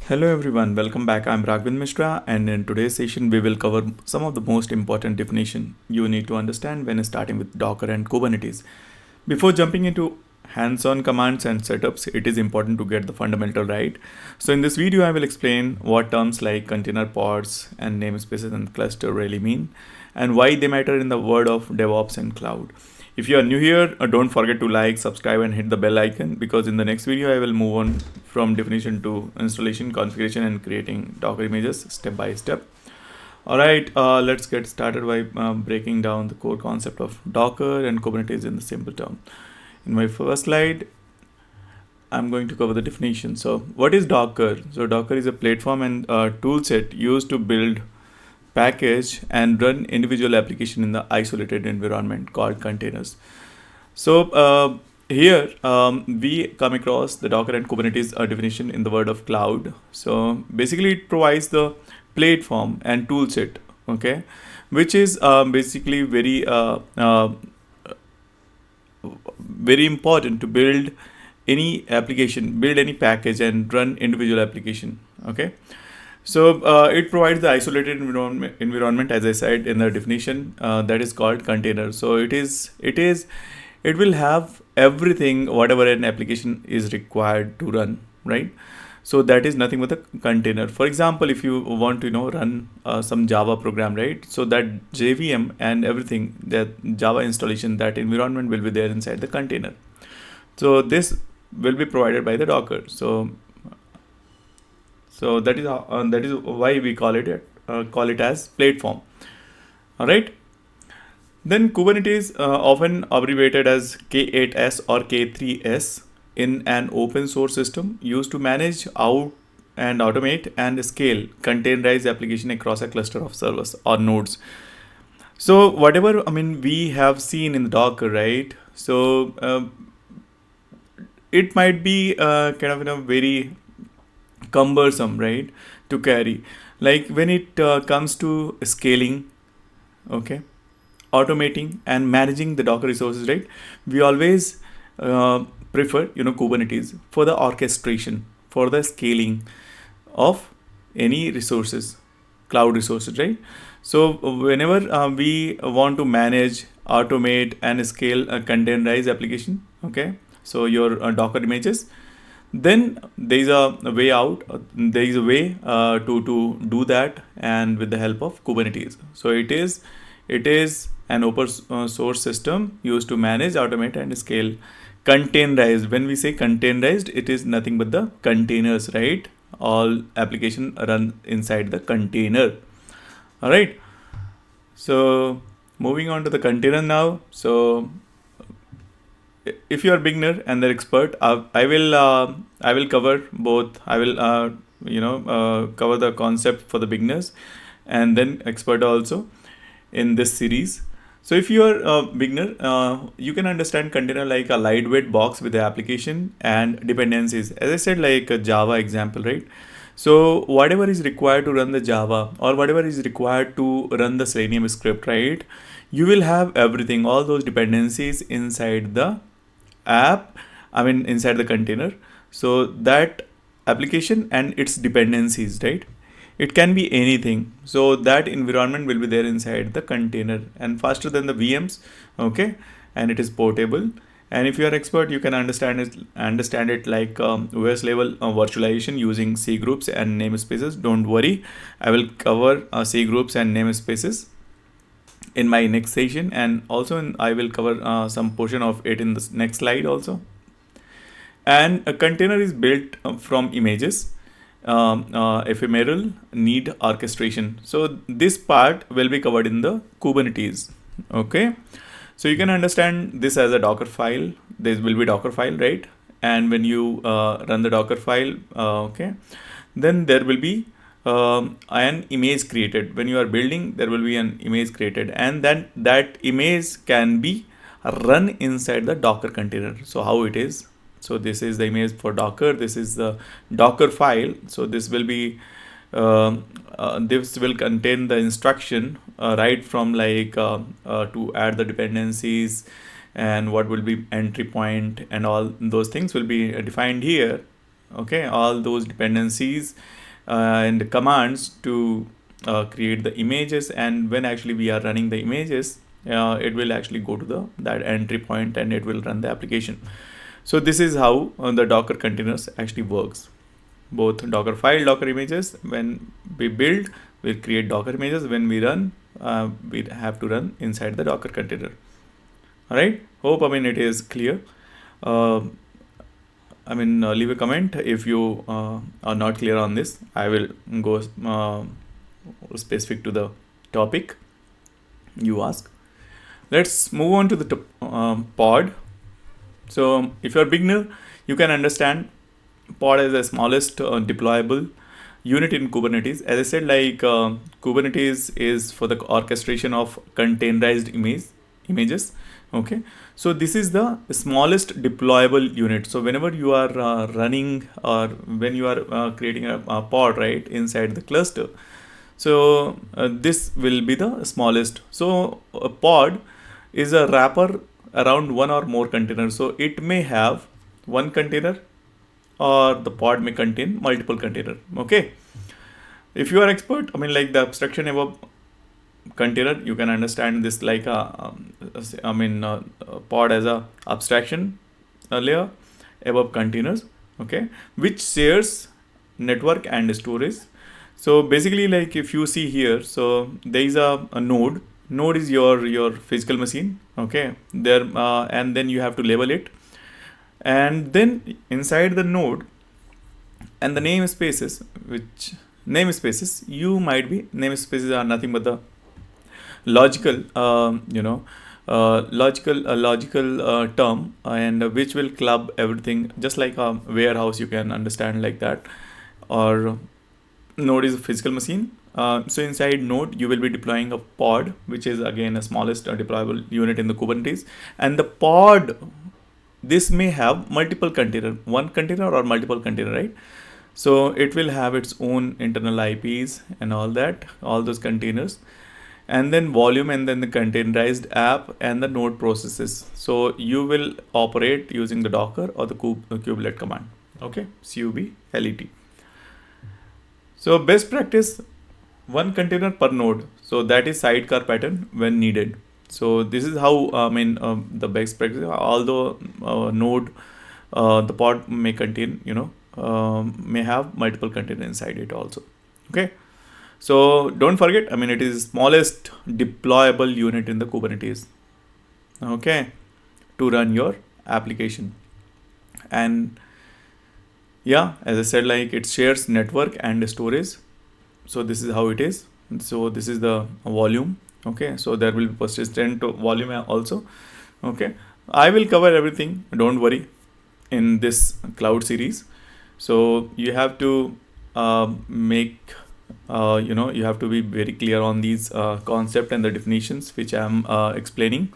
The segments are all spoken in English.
Hello everyone, welcome back. I'm Raghavin Mishra, and in today's session we will cover some of the most important definition you need to understand when starting with Docker and Kubernetes. Before jumping into hands-on commands and setups, it is important to get the fundamental right. So in this video I will explain what terms like container pods and namespaces and cluster really mean and why they matter in the world of DevOps and cloud. If you are new here, don't forget to like, subscribe and hit the bell icon, because in the next video I will move on from definition to installation, configuration and creating Docker images step by step. Alright, let's get started by breaking down the core concept of Docker and Kubernetes in the simple term. In my first slide, I'm going to cover the definition. So what is Docker? So Docker is a platform and tool set used to build, package and run individual application in the isolated environment called containers. So here we come across the Docker and Kubernetes definition in the word of cloud. So basically it provides the platform and tool set, okay, which is basically very important to build any application, build any package and run individual application, okay. So it provides the isolated environment, as I said in the definition, that is called container. So it will have everything whatever an application is required to run, right? So that is nothing but a container. For example, if you want to run some Java program, right? So that JVM and everything, that Java installation, that environment will be there inside the container. So this will be provided by the Docker. So that is why we call it as platform. All right. Then Kubernetes, often abbreviated as K8s or K3s, in an open source system used to manage out and automate and scale containerized application across a cluster of servers or nodes. So whatever we have seen in the Docker, right? So it might be kind of very cumbersome, right, to carry, like when it comes to scaling, okay, automating and managing the Docker resources, right? We always prefer Kubernetes for the orchestration, for the scaling of any resources, cloud resources, right? So whenever we want to manage, automate and scale a containerized application, okay, so your Docker images, then there is a way out, there is a way to do that, and with the help of Kubernetes. So it is an open source system used to manage, automate and scale containerized. When we say containerized, it is nothing but the containers, right? All application run inside the container. All right, so moving on to the container now. So if you are beginner and the expert, I will cover both. I will cover the concept for the beginners and then expert also in this series. So if you are a beginner, you can understand container like a lightweight box with the application and dependencies, as I said, like a Java example, right? So whatever is required to run the Java or whatever is required to run the Selenium script, right, you will have everything, all those dependencies inside the app, inside the container. So that application and its dependencies, right, it can be anything. So that environment will be there inside the container and faster than the VMs, okay, and it is portable. And if you are expert, you can understand it like OS level virtualization using C groups and namespaces. Don't worry, I will cover C groups and namespaces in my next session, and also I will cover some portion of it in the next slide also. And a container is built from images, ephemeral, need orchestration. So this part will be covered in the Kubernetes, okay. So you can understand this as a Docker file. This will be Docker file, right? And when you run the Docker file, okay, then there will be an image created. When you are building, there will be an image created, and then that image can be run inside the Docker container. So how it is? So this is the image for Docker. This is the Docker file. So this will be this will contain the instruction right from like to add the dependencies and what will be entry point and all those things will be defined here. okay, all those dependencies and commands to create the images. And when actually we are running the images, it will actually go to that entry point and it will run the application. So this is how the Docker containers actually works. Both Docker file, Docker images. When we build, we create Docker images. When we run, we have to run inside the Docker container. All right. Hope it is clear. Leave a comment if you are not clear on this. I will go specific to the topic you ask. Let's move on to the pod. So if you're a beginner, you can understand pod as the smallest deployable unit in Kubernetes. As I said, Kubernetes is for the orchestration of containerized images. Okay, so this is the smallest deployable unit. So whenever you are running, or when you are creating a pod right inside the cluster, so this will be the smallest. So a pod is a wrapper around one or more containers. So it may have one container, or the pod may contain multiple container. Okay, if you are expert, the abstraction above container, you can understand this like a pod as a abstraction layer above containers, okay, which shares network and storage. So basically, like if you see here, so there is a node is your physical machine, okay, there, and then you have to label it, and then inside the node and the namespaces, namespaces are nothing but the logical term, and which will club everything, just like a warehouse, you can understand like that. Or node is a physical machine. So inside node you will be deploying a pod, which is again a smallest deployable unit in the Kubernetes. And the pod, this may have multiple container, one container or multiple container, right? So it will have its own internal IPs and all that, all those containers, and then volume, and then the containerized app and the node processes. So you will operate using the Docker or the kubelet command. Okay, kubelet. So best practice, one container per node. So that is sidecar pattern when needed. So this is how the best practice. Although node, the pod may contain, may have multiple containers inside it also. Okay. So don't forget, it is smallest deployable unit in the Kubernetes, okay, to run your application. And yeah, as I said, like it shares network and storage. So this is how it is. So this is the volume, okay. So there will be persistent volume also, okay. I will cover everything, don't worry, in this cloud series. So you have to you have to be very clear on these concept and the definitions which I am explaining.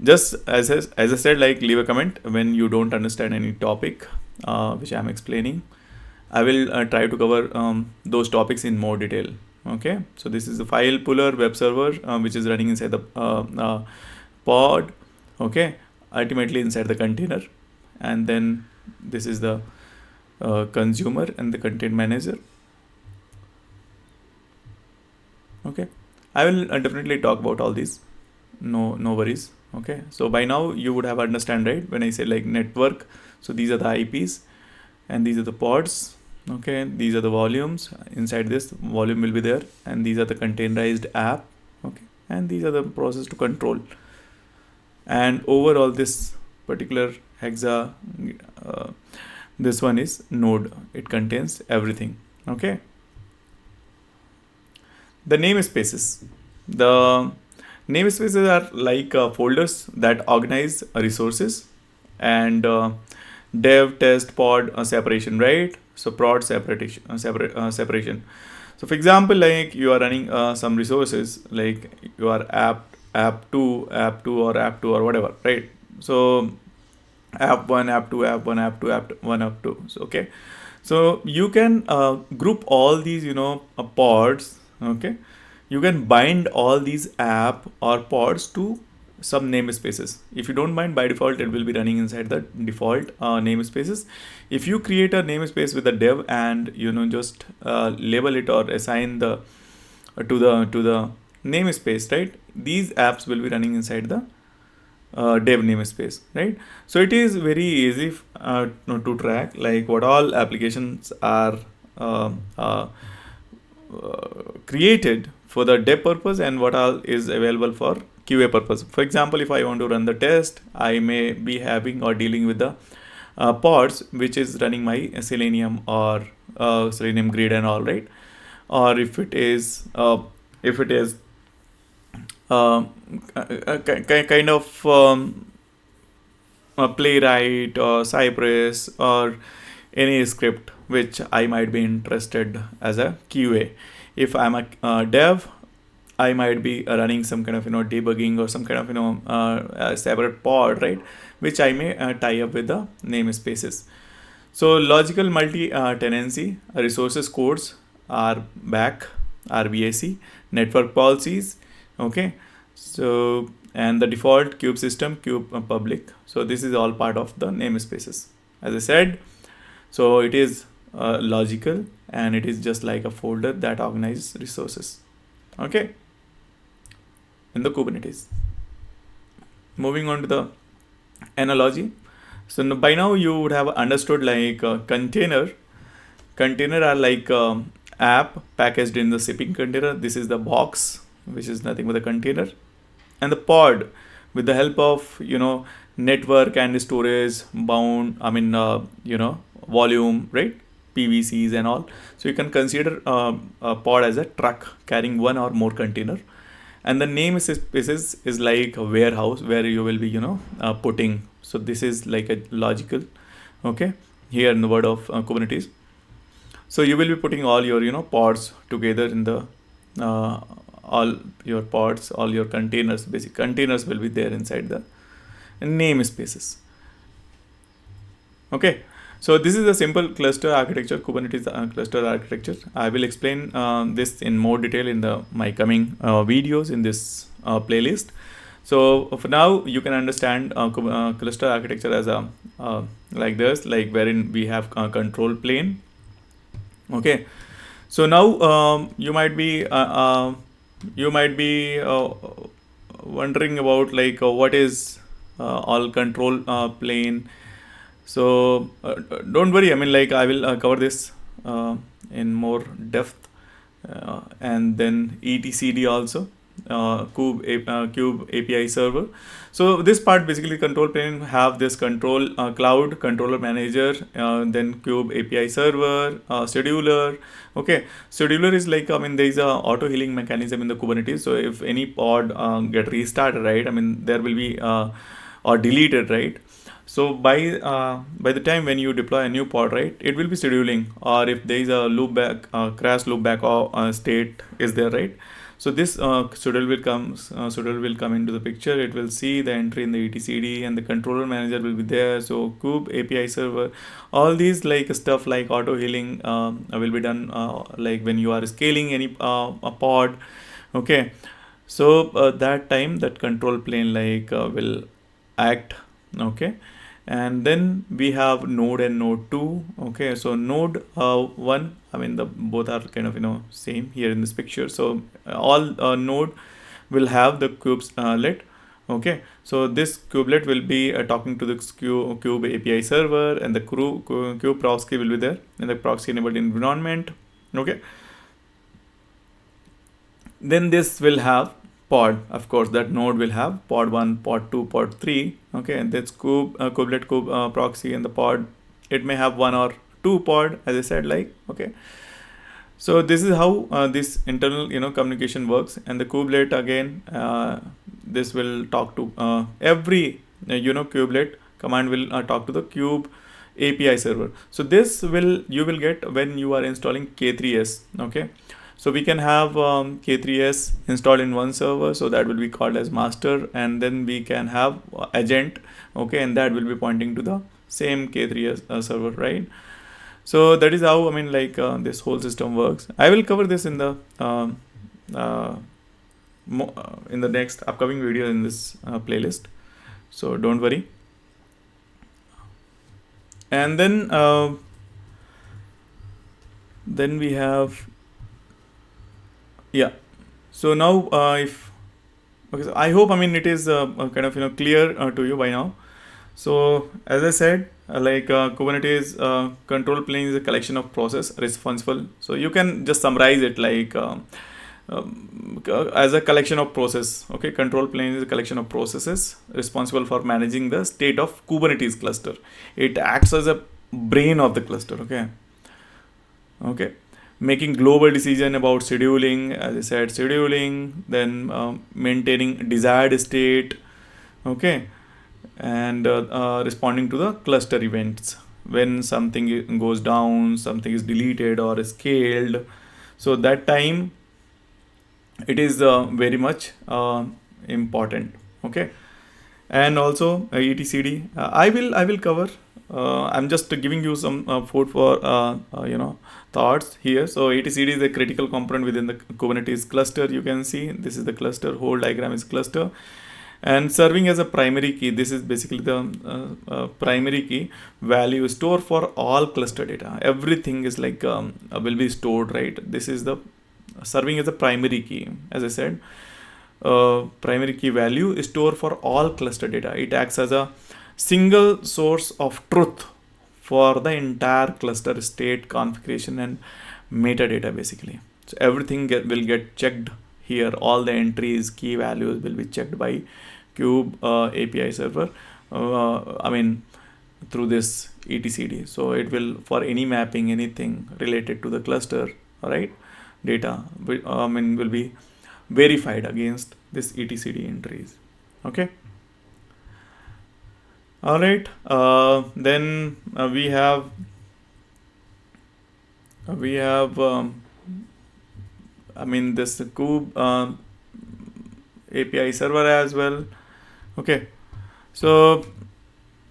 Just as I said, like leave a comment when you don't understand any topic which I am explaining. I will try to cover those topics in more detail. Okay, so this is the file puller web server which is running inside the pod, okay, ultimately inside the container. And then this is the consumer and the content manager. Okay, I will definitely talk about all these, no worries. Okay, so by now you would have understand, right, when I say like network. So these are the IPs and these are the pods, okay, these are the volumes. Inside this volume will be there, and these are the containerized app, okay, and these are the process to control. And overall this particular hexa, this one is node, it contains everything. Okay, the namespaces. The namespaces are like folders that organize resources, and dev, test, pod separation, right? So prod separation. So for example, like you are running some resources, like you are app 2 or app 2 or whatever, right? So app 1, app 2, app 1, app 2, app 1, app 2. So, okay, so you can group all these pods, okay. You can bind all these app or pods to some namespaces. If you don't mind, by default it will be running inside the default namespaces. If you create a namespace with a dev and just label it or assign the to the namespace, right, these apps will be running inside the dev namespace, right? So it is very easy to track like what all applications are created for the dev purpose and what all is available for QA purpose. For example, if I want to run the test, I may be having or dealing with the pods which is running my Selenium or Selenium grid and all, right? Or if it is kind of a Playwright or Cypress or any script which I might be interested as a QA. If I'm a dev, I might be running some kind of debugging or some kind of a separate pod, right, which I may tie up with the namespaces. So logical multi tenancy resources codes are back, RBAC, network policies, okay. So and the default kube system, kube public. So this is all part of the namespaces, as I said. So it is logical and it is just like a folder that organizes resources, okay, in the Kubernetes. Moving on to the analogy. So by now you would have understood like container are like app packaged in the shipping container. This is the box, which is nothing but a container, and the pod with the help of network and storage bound, volume, right, PVCs and all. So you can consider a pod as a truck carrying one or more container, and the namespaces is like a warehouse where you will be putting. So this is like a logical, okay, here in the word of Kubernetes. So you will be putting all your pods together in the all your pods, all your containers, basic containers will be there inside the namespaces, okay. So this is a simple cluster architecture, Kubernetes cluster architecture. I will explain this in more detail in my coming videos in this playlist. So for now, you can understand cluster architecture as a like this, like wherein we have control plane. Okay. So now you might be wondering about like what is all control plane. So don't worry. I mean, like I will cover this in more depth, and then etcd also. Kube API server. So this part basically control plane have this control cloud controller manager, then Kube API server, scheduler. Okay, scheduler is like there is a auto healing mechanism in the Kubernetes. So if any pod get restarted, right, there will be or deleted, right. So by the time when you deploy a new pod, right, it will be scheduling, or if there is a loopback crash loopback or state is there, right. So this schedule will come into the picture. It will see the entry in the etcd and the controller manager will be there. So Kube API server, all these like stuff like auto healing will be done like when you are scaling any a pod, okay. So that time that control plane like will act, okay. And then we have node and node 2, okay. So node 1, the both are kind of same here in this picture. So all node will have the kubelet, okay. So this kubelet will be talking to the Kube API server, and the kube proxy will be there in the proxy enabled environment, okay. Then this will have pod, of course, that node will have pod 1, pod 2, pod 3, okay. And that's kubelet proxy, and the pod, it may have 1 or 2 pod, as I said, like, okay. So this is how this internal communication works. And the kubelet again, this will talk to every kubelet command will talk to the Kube API server. So this you will get when you are installing K3s, okay. So we can have K3s installed in one server, so that will be called as master, and then we can have agent, okay, and that will be pointing to the same K3s server, right? So that is how this whole system works. I will cover this in the in the next upcoming video in this playlist, so don't worry. And then we have, yeah, so now if okay, so I hope, I mean, it is kind of clear to you by now. So as I said, Kubernetes control plane is a collection of process responsible. So you can just summarize it like as a collection of process. Okay, control plane is a collection of processes responsible for managing the state of Kubernetes cluster. It acts as a brain of the cluster. Okay, making global decision about scheduling, as I said, scheduling, then maintaining desired state. Okay, and responding to the cluster events when something goes down, something is deleted or is scaled. So that time it is very much important. Okay, and also etcd I will cover. I'm just giving you some food for thoughts here. So etcd is a critical component within the Kubernetes cluster. You can see this is the cluster, whole diagram is cluster, and serving as a primary key. This is basically the primary key value store for all cluster data. Everything is like will be stored, right? This is the serving as a primary key. As I said, primary key value is store for all cluster data. It acts as a single source of truth for the entire cluster state, configuration, and metadata basically. So everything will get checked here. All the entries, key values will be checked by Kube API server. I mean, through this etcd. So it will, for any mapping, anything related to the cluster, right, data will be verified against this etcd entries. Okay. All right. Then we have this Kube API server as well. Okay, so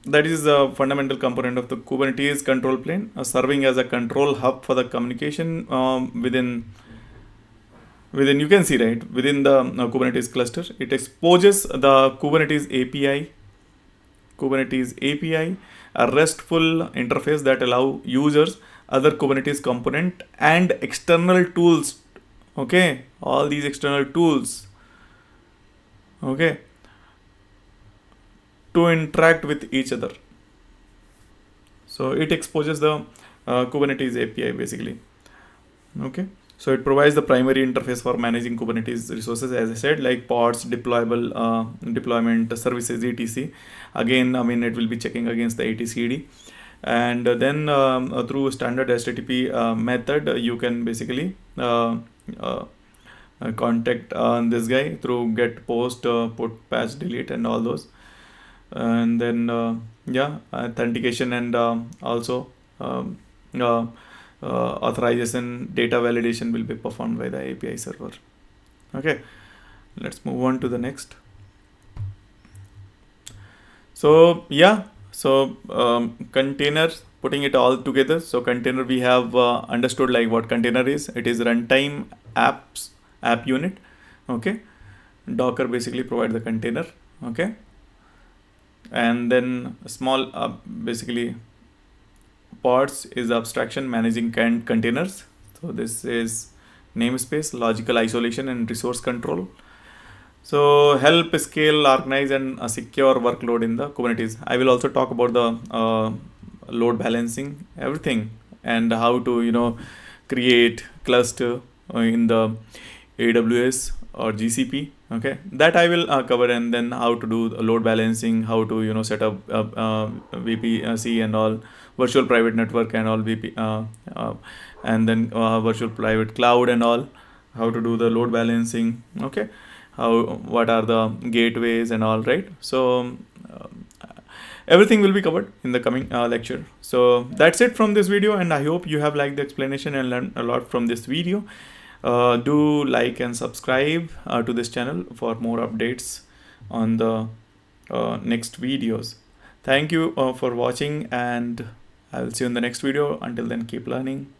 that is a fundamental component of the Kubernetes control plane, serving as a control hub for the communication within you can see, right, within the Kubernetes cluster. It exposes the Kubernetes API, a RESTful interface that allow users, other Kubernetes component, and external tools. Okay, all these external tools, okay, to interact with each other. So it exposes the Kubernetes API basically. Okay, so it provides the primary interface for managing Kubernetes resources, as I said, like pods, deployment services, etc. Again, I mean, it will be checking against the etcd, and then through standard HTTP method, you can basically contact this guy through get, post, put, patch, delete, and all those. And then authentication and also authorization, data validation will be performed by the API server. Okay, let's move on to the next. So containers, putting it all together. So container, we have understood like what container is. It is runtime app unit. Okay, Docker basically provide the container. Okay, and then small basically pods is abstraction managing containers. So this is namespace, logical isolation, and resource control. So help scale, organize, and secure workload in the Kubernetes. I will also talk about the load balancing, everything, and how to create cluster in the AWS or GCP. Okay, that I will cover, and then how to do load balancing, how to set up VPC and all, virtual private network and all, and then virtual private cloud and all, how to do the load balancing. Okay, what are the gateways and all, right? So everything will be covered in the coming lecture. So that's it from this video, and I hope you have liked the explanation and learned a lot from this video. Do like and subscribe to this channel for more updates on the next videos. Thank you for watching, and I will see you in the next video. Until then, keep learning.